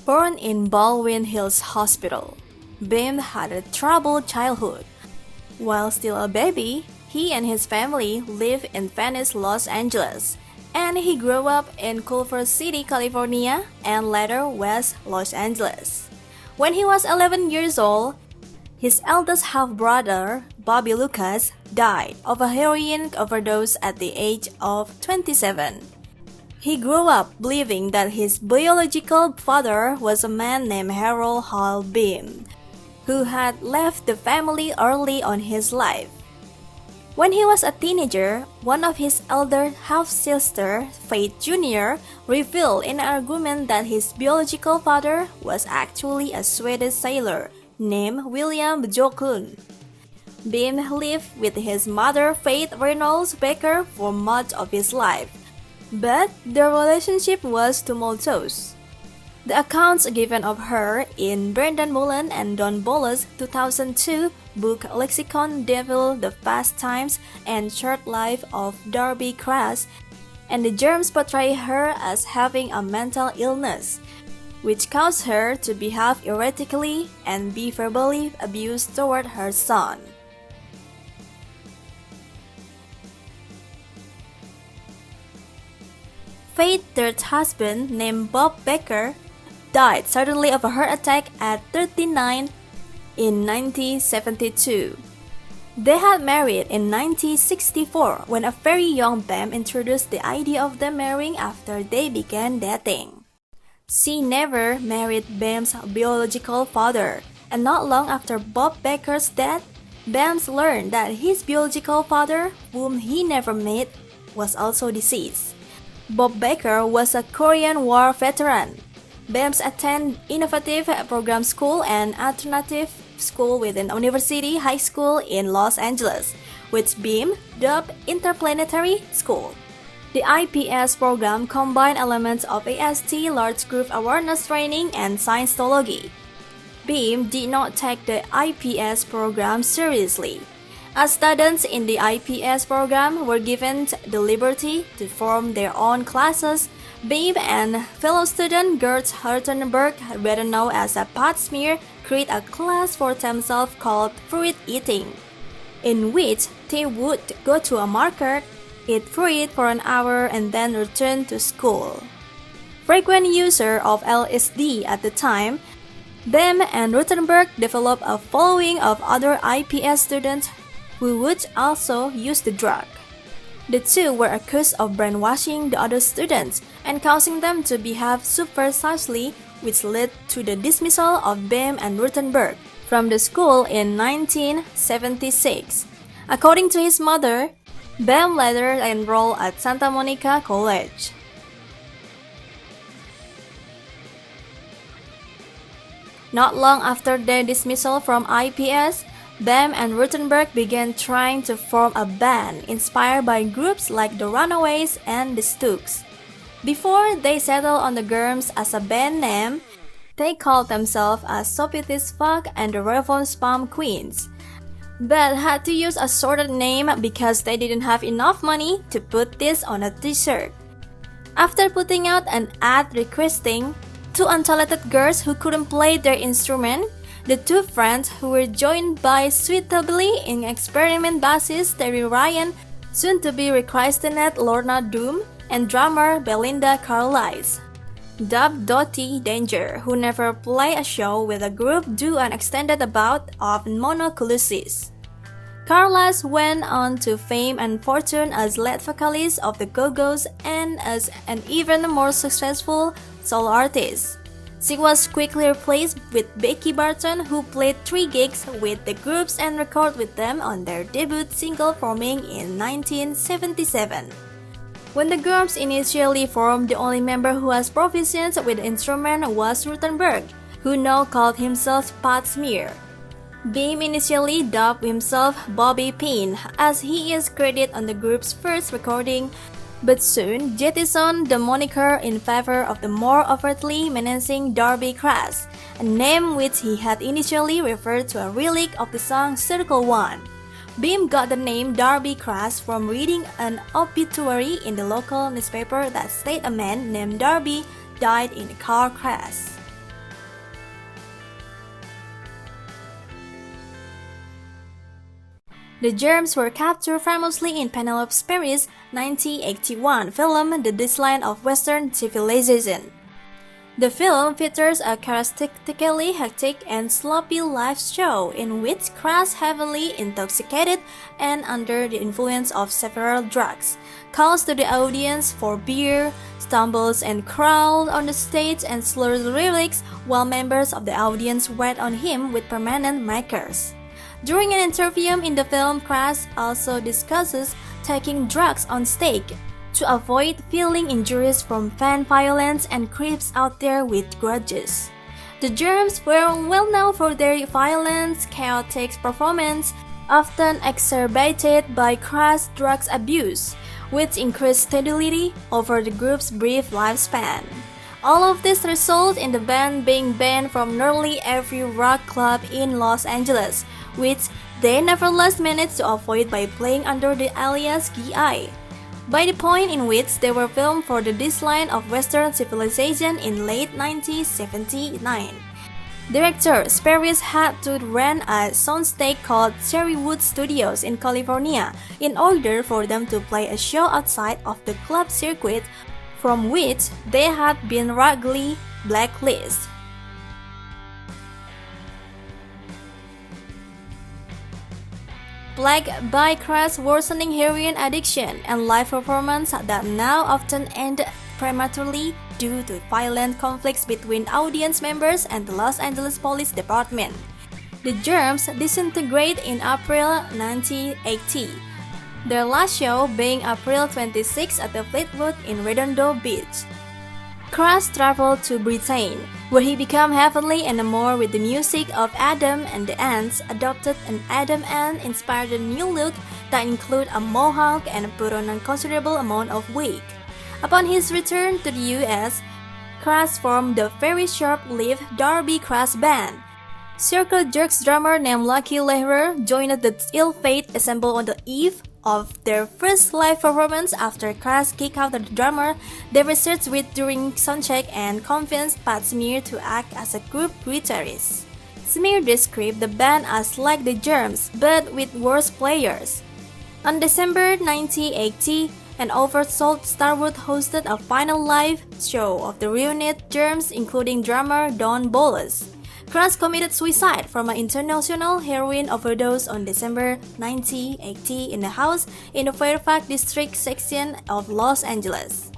born in Baldwin Hills Hospital. Beahm had a troubled childhood. While still a baby, he and his family lived in Venice, Los Angeles, and he grew up in Culver City, California, and later West Los Angeles. When he was 11 years old, his eldest half-brother, Bobby Lucas, died of a heroin overdose at the age of 27. He grew up believing that his biological father was a man named Harold Hal Beahm, who had left the family early on his life. When he was a teenager, one of his elder half-sister, Faith Jr., revealed in an argument that his biological father was actually a Swedish sailor named William Björklund. Beahm lived with his mother, Faith Reynolds Baker, for much of his life, but their relationship was tumultuous. The accounts given of her in Brendan Mullen and Don Bolles' 2002 book Lexicon Devil, the Fast Times and Short Life of Darby Crash, and the Germs portray her as having a mental illness, which caused her to behave erratically and be verbally abused toward her son. Faith's third husband, named Bob Baker, died suddenly of a heart attack at 39 in 1972. They had married in 1964 when a very young Beahm introduced the idea of them marrying after they began dating. She never married Beahm's biological father, and not long after Bob Baker's death, Beahm learned that his biological father, whom he never met, was also deceased. Bob Baker was a Korean War veteran. Beahm attended innovative program school and alternative school within University High School in Los Angeles, which Beahm dubbed Interplanetary School. The IPS program combined elements of AST, large group awareness training, and Scientology. Beahm did not take the IPS program seriously, as students in the IPS program were given the liberty to form their own classes. Beahm and fellow student Gert Ruthenberg, better known as a pot smear, created a class for themselves called Fruit Eating, in which they would go to a market, eat fruit for an hour, and then return to school. Frequent user of LSD at the time, Beahm and Ruthenberg developed a following of other IPS students who would also use the drug. The two were accused of brainwashing the other students and causing them to behave subversively, which led to the dismissal of Beahm and Ruthenberg from the school in 1976. According to his mother, Beahm later enrolled at Santa Monica College. Not long after their dismissal from IPS, Beahm and Ruthenberg began trying to form a band inspired by groups like the Runaways and The Stooges. Before they settled on the Germs as a band name, they called themselves as Sophistifuck and the Revlon Spam Queens, but had to use a shortened name because they didn't have enough money to put this on a t-shirt. After putting out an ad requesting two untalented girls who couldn't play their instrument, the two friends, who were joined by suitably inexperienced bassist Terri Ryan, soon-to-be rechristened Lorna Doom, and drummer Belinda Carlisle, dubbed Dottie Danger, who never played a show with the group due an extended bout of mononucleosis. Carlisle went on to fame and fortune as lead vocalist of the Go-Go's and as an even more successful solo artist. She was quickly replaced with Becky Barton, who played 3 gigs with the groups and recorded with them on their debut single forming in 1977. When the Germs initially formed, the only member who was proficient with the instrument was Ruthenberg, who now called himself Pat Smear. Beahm initially dubbed himself Bobby Pyn, as he is credited on the group's first recording, but soon jettisoned the moniker in favor of the more overtly menacing Darby Crash, a name which he had initially referred to a relic of the song Circle One. Beahm got the name Darby Crash from reading an obituary in the local newspaper that stated a man named Darby died in a car crash. The Germs were captured famously in Penelope Perry's 1981 film The Decline of Western Civilization. The film features a characteristically hectic and sloppy live show in which Crash, heavily intoxicated and under the influence of several drugs, calls to the audience for beer, stumbles and crawls on the stage and slurs lyrics while members of the audience wait on him with permanent markers. During an interview in the film, Crash also discusses taking drugs on stage to avoid feeling injuries from fan violence and creeps out there with grudges. The Germs were well known for their violent, chaotic performance, often exacerbated by Crash's drug abuse, which increased steadily over the group's brief lifespan. All of this resulted in the band being banned from nearly every rock club in Los Angeles, which they nevertheless managed to avoid by playing under the alias GI. By the point in which they were filmed for The Decline of Western Civilization in late 1979, director Sparris had to rent a soundstage called Cherrywood Studios in California in order for them to play a show outside of the club circuit from which they had been regularly blacklisted. Plagued by Crash's worsening heroin addiction and live performance that now often end prematurely due to violent conflicts between audience members and the Los Angeles Police Department. The Germs disintegrate in April 1980, their last show being April 26 at the Fleetwood in Redondo Beach. Crash traveled to Britain, where he became heavily enamored with the music of Adam and the Ants, adopted an Adam Ant-inspired new look that included a mohawk and put on a considerable amount of wig. Upon his return to the US, Crash formed the very short-lived Darby Crash band. Circle Jerks drummer named Lucky Lehrer joined the ill-fated ensemble on the eve of their first live performance after Crash kicked out the drummer they researched with during soundcheck and convinced Pat Smear to act as a group guitarist. Smear described the band as like the Germs, but with worse players. On December 1980, an oversold Starwood hosted a final live show of the reunited Germs, including drummer Don Bolles. Crash committed suicide from an international heroin overdose on December 1980 in a house in the Fairfax District section of Los Angeles.